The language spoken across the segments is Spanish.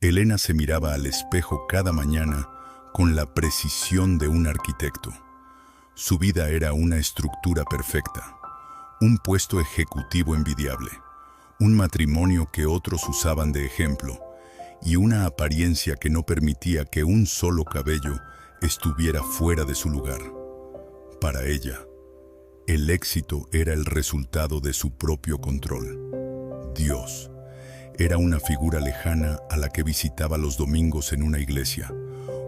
Elena se miraba al espejo cada mañana con la precisión de un arquitecto. Su vida era una estructura perfecta, un puesto ejecutivo envidiable, un matrimonio que otros usaban de ejemplo y una apariencia que no permitía que un solo cabello estuviera fuera de su lugar. Para ella, el éxito era el resultado de su propio control. Dios era una figura lejana a la que visitaba los domingos en una iglesia,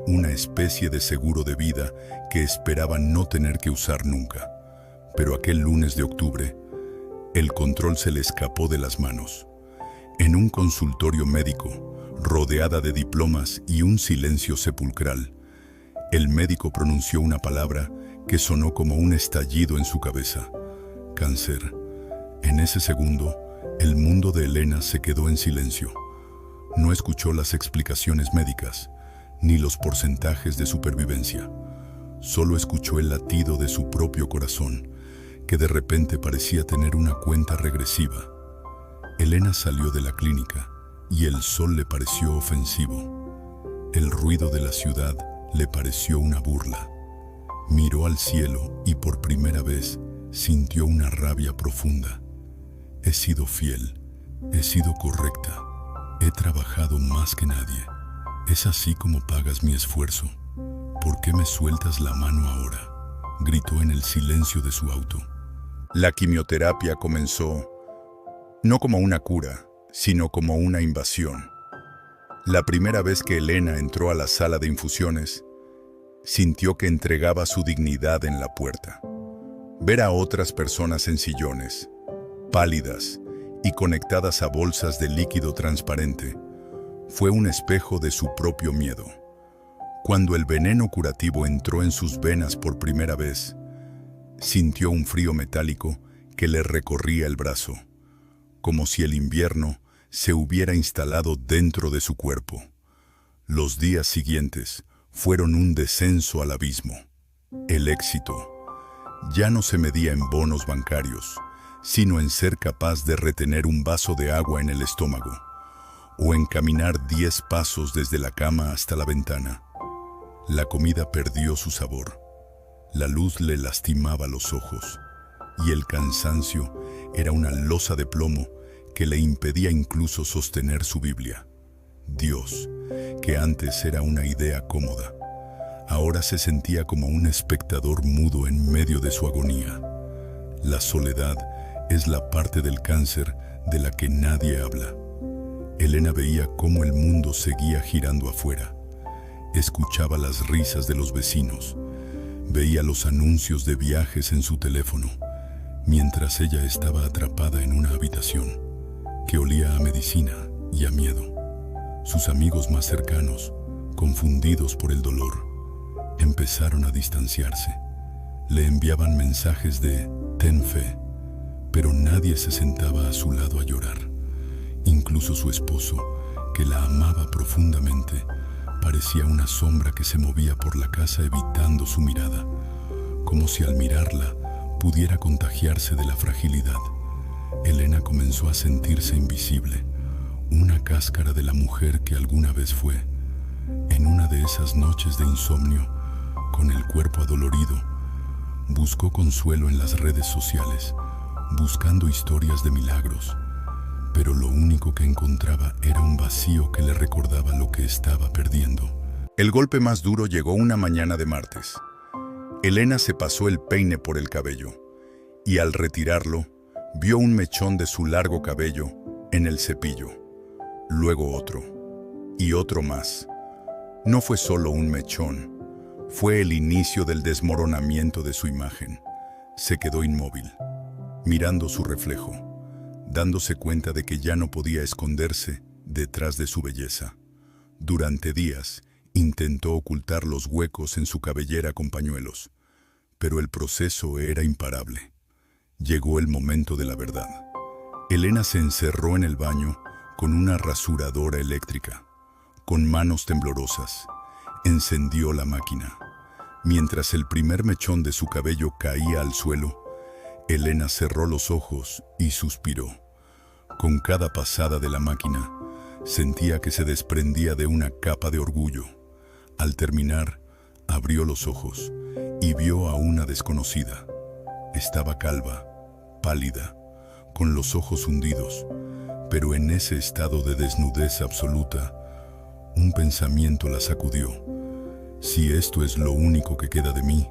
una especie de seguro de vida que esperaba no tener que usar nunca. Pero aquel lunes de octubre, el control se le escapó de las manos. En un consultorio médico, rodeada de diplomas y un silencio sepulcral, el médico pronunció una palabra que sonó como un estallido en su cabeza: cáncer. En ese segundo, el mundo de Elena se quedó en silencio. No escuchó las explicaciones médicas, ni los porcentajes de supervivencia. Solo escuchó el latido de su propio corazón, que de repente parecía tener una cuenta regresiva. Elena salió de la clínica y el sol le pareció ofensivo. El ruido de la ciudad le pareció una burla. Miró al cielo y por primera vez sintió una rabia profunda. He sido fiel, he sido correcta, he trabajado más que nadie. ¿Es así como pagas mi esfuerzo? ¿Por qué me sueltas la mano ahora?, gritó en el silencio de su auto. La quimioterapia comenzó no como una cura, sino como una invasión. La primera vez que Elena entró a la sala de infusiones, sintió que entregaba su dignidad en la puerta. Ver a otras personas en sillones, pálidas y conectadas a bolsas de líquido transparente, fue un espejo de su propio miedo. Cuando el veneno curativo entró en sus venas por primera vez, sintió un frío metálico que le recorría el brazo, como si el invierno se hubiera instalado dentro de su cuerpo. Los días siguientes fueron un descenso al abismo. El éxito ya no se medía en bonos bancarios, sino en ser capaz de retener un vaso de agua en el estómago, o en caminar 10 pasos desde la cama hasta la ventana. La comida perdió su sabor, la luz le lastimaba los ojos, y el cansancio era una losa de plomo que le impedía incluso sostener su Biblia. Dios, que antes era una idea cómoda, ahora se sentía como un espectador mudo en medio de su agonía. La soledad es la parte del cáncer de la que nadie habla. Elena veía cómo el mundo seguía girando afuera. Escuchaba las risas de los vecinos, veía los anuncios de viajes en su teléfono, mientras ella estaba atrapada en una habitación que olía a medicina y a miedo. Sus amigos más cercanos, confundidos por el dolor, empezaron a distanciarse. Le enviaban mensajes de «ten fe», pero nadie se sentaba a su lado a llorar. Incluso su esposo, que la amaba profundamente, parecía una sombra que se movía por la casa evitando su mirada, como si al mirarla pudiera contagiarse de la fragilidad. Elena comenzó a sentirse invisible, una cáscara de la mujer que alguna vez fue. En una de esas noches de insomnio, con el cuerpo adolorido, buscó consuelo en las redes sociales, buscando historias de milagros, pero lo único que encontraba era un vacío que le recordaba lo que estaba perdiendo. El golpe más duro llegó una mañana de martes. Elena se pasó el peine por el cabello y al retirarlo, vio un mechón de su largo cabello en el cepillo. Luego otro, y otro más. No fue solo un mechón, fue el inicio del desmoronamiento de su imagen. Se quedó inmóvil, mirando su reflejo, dándose cuenta de que ya no podía esconderse detrás de su belleza. Durante días, intentó ocultar los huecos en su cabellera con pañuelos, pero el proceso era imparable. Llegó el momento de la verdad. Elena se encerró en el baño con una rasuradora eléctrica. Con manos temblorosas, encendió la máquina. Mientras el primer mechón de su cabello caía al suelo, Elena cerró los ojos y suspiró. Con cada pasada de la máquina, Sentía que se desprendía de una capa de orgullo. Al terminar, abrió los ojos y vio a una desconocida. Estaba calva, pálida, con los ojos hundidos, pero en ese estado de desnudez absoluta, un pensamiento la sacudió. Si esto es lo único que queda de mí,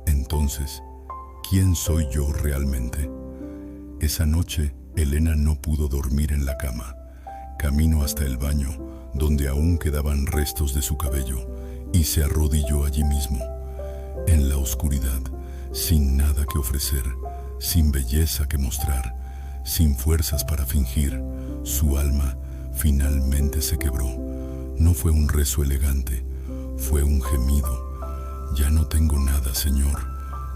entonces, ¿quién soy yo realmente? Esa noche, Elena no pudo dormir en la cama. Caminó hasta el baño, donde aún quedaban restos de su cabello, y se arrodilló allí mismo, en la oscuridad, sin nada que ofrecer, sin belleza que mostrar, sin fuerzas para fingir. Su alma finalmente se quebró. No fue un rezo elegante, fue un gemido. Ya no tengo nada, Señor.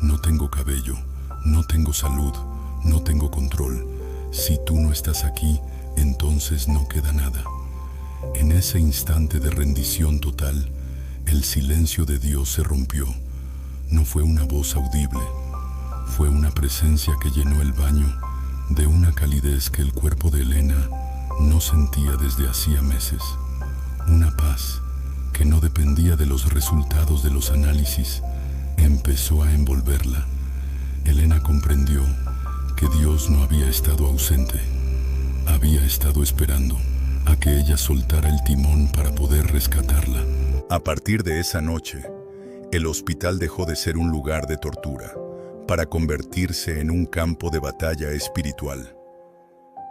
No tengo cabello, no tengo salud, no tengo control. Si tú no estás aquí, entonces no queda nada. En ese instante de rendición total, el silencio de Dios se rompió. No fue una voz audible, fue una presencia que llenó el baño de una calidez que el cuerpo de Elena no sentía desde hacía meses. Una paz que no dependía de los resultados de los análisis empezó a envolverla. Elena comprendió que Dios no había estado ausente, había estado esperando a que ella soltara el timón para poder rescatarla. A partir de esa noche, el hospital dejó de ser un lugar de tortura para convertirse en un campo de batalla espiritual.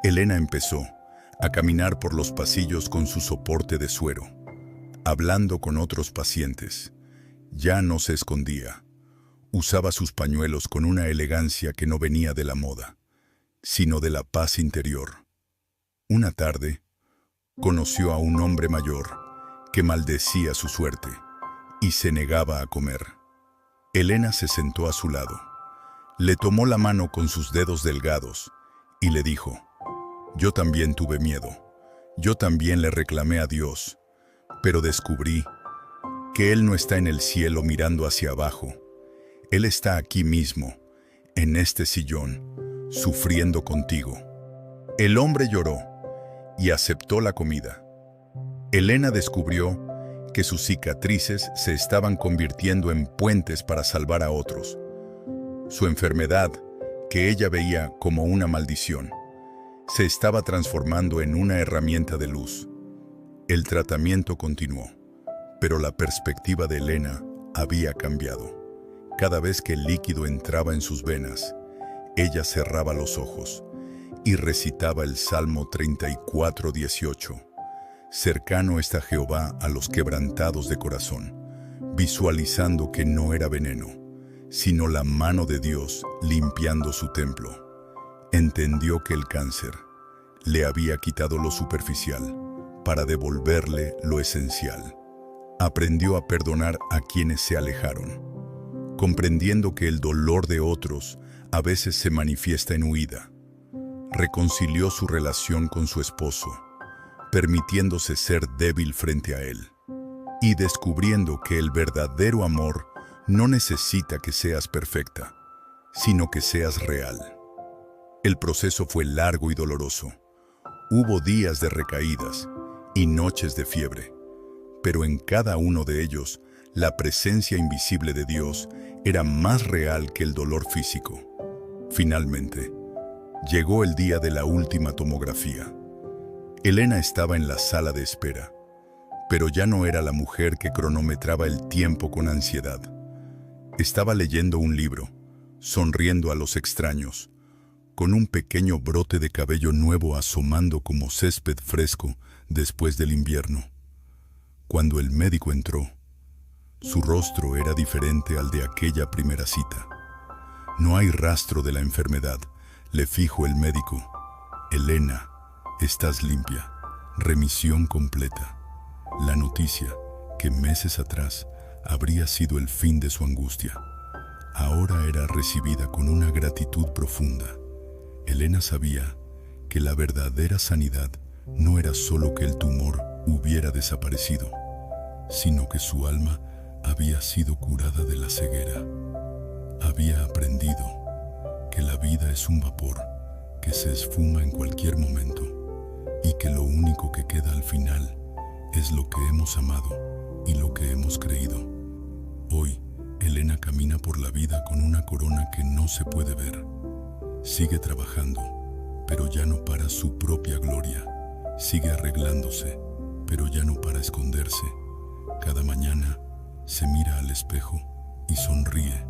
Elena empezó a caminar por los pasillos con su soporte de suero, hablando con otros pacientes. Ya no se escondía. Usaba sus pañuelos con una elegancia que no venía de la moda, sino de la paz interior. Una tarde, conoció a un hombre mayor que maldecía su suerte y se negaba a comer. Elena se sentó a su lado. Le tomó la mano con sus dedos delgados y le dijo: yo también tuve miedo. Yo también le reclamé a Dios, pero descubrí que Él no está en el cielo mirando hacia abajo. Él está aquí mismo, en este sillón, sufriendo contigo. El hombre lloró y aceptó la comida. Elena descubrió que sus cicatrices se estaban convirtiendo en puentes para salvar a otros. Su enfermedad, que ella veía como una maldición, se estaba transformando en una herramienta de luz. El tratamiento continuó, pero la perspectiva de Elena había cambiado. Cada vez que el líquido entraba en sus venas, ella cerraba los ojos y recitaba el Salmo 34:18. Cercano está Jehová a los quebrantados de corazón, visualizando que no era veneno, sino la mano de Dios limpiando su templo. Entendió que el cáncer le había quitado lo superficial para devolverle lo esencial. Aprendió a perdonar a quienes se alejaron, comprendiendo que el dolor de otros a veces se manifiesta en huida. Reconcilió su relación con su esposo, permitiéndose ser débil frente a él, y descubriendo que el verdadero amor no necesita que seas perfecta, sino que seas real. El proceso fue largo y doloroso. Hubo días de recaídas y noches de fiebre, pero en cada uno de ellos, la presencia invisible de Dios era más real que el dolor físico. Finalmente, llegó el día de la última tomografía. Elena estaba en la sala de espera, pero ya no era la mujer que cronometraba el tiempo con ansiedad. Estaba leyendo un libro, sonriendo a los extraños, con un pequeño brote de cabello nuevo asomando como césped fresco después del invierno. Cuando el médico entró, su rostro era diferente al de aquella primera cita. No hay rastro de la enfermedad, le dijo el médico. Elena, estás limpia, remisión completa. La noticia, que meses atrás habría sido el fin de su angustia, ahora era recibida con una gratitud profunda. Elena sabía que la verdadera sanidad no era solo que el tumor hubiera desaparecido, sino que su alma había sido curada de la ceguera. Había aprendido que la vida es un vapor que se esfuma en cualquier momento y que lo único que queda al final es lo que hemos amado y lo que hemos creído. Hoy, Elena camina por la vida con una corona que no se puede ver. Sigue trabajando, pero ya no para su propia gloria. Sigue arreglándose, pero ya no para esconderse. Cada mañana se mira al espejo y sonríe,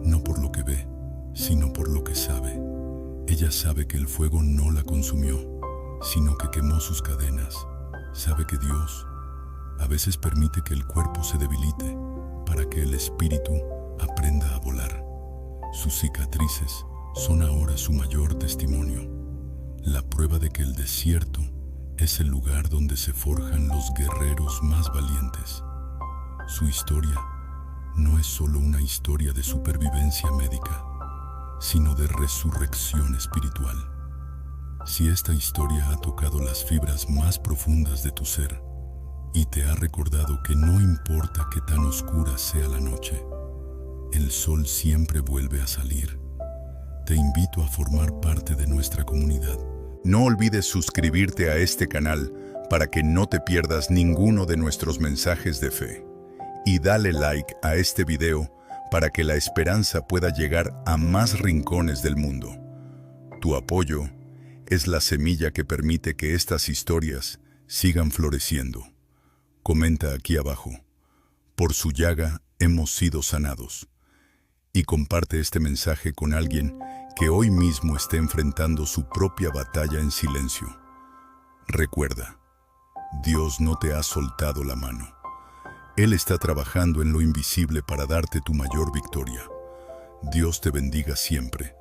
no por lo que ve, sino por lo que sabe. Ella sabe que el fuego no la consumió, sino que quemó sus cadenas. Sabe que Dios a veces permite que el cuerpo se debilite para que el espíritu aprenda a volar. Sus cicatrices son ahora su mayor testimonio, la prueba de que el desierto es el lugar donde se forjan los guerreros más valientes. Su historia no es solo una historia de supervivencia médica, sino de resurrección espiritual. Si esta historia ha tocado las fibras más profundas de tu ser y te ha recordado que no importa qué tan oscura sea la noche, el sol siempre vuelve a salir, te invito a formar parte de nuestra comunidad. No olvides suscribirte a este canal para que no te pierdas ninguno de nuestros mensajes de fe. Y dale like a este video para que la esperanza pueda llegar a más rincones del mundo. Tu apoyo es la semilla que permite que estas historias sigan floreciendo. Comenta aquí abajo: por su llaga hemos sido sanados. Y comparte este mensaje con alguien que hoy mismo esté enfrentando su propia batalla en silencio. Recuerda, Dios no te ha soltado la mano. Él está trabajando en lo invisible para darte tu mayor victoria. Dios te bendiga siempre.